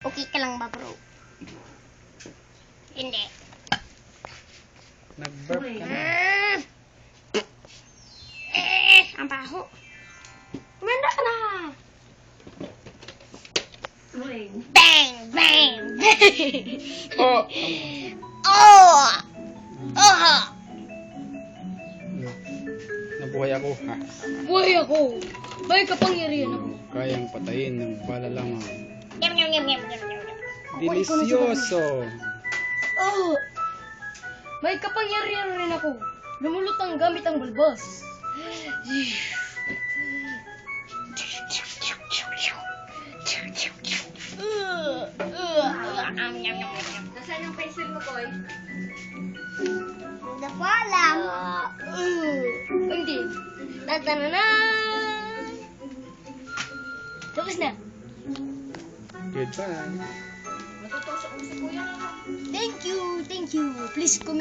Okay ka lang ba, bro? Hindi. Nag-burp ka na. Ang baho. Manda ka na. Bang, bang, bang. Oh! Oh! Oh! Nabuhay ako. Ha? Buhay ako. May kapangyarihan ako. Kayang patayin ng bala lamang. Yum, yum, yum, yum, yum, yum. Delisyoso! Oh! May kapangyarihan rin ako. Lumulutang gamit ang balbas. Nasaan yung pencil mo, Koy? Hindi ko alam. Hindi. Tatanana! Tapos na. Goodbye. Natutusok mo si Kuya. Thank you. Thank you. Please comment.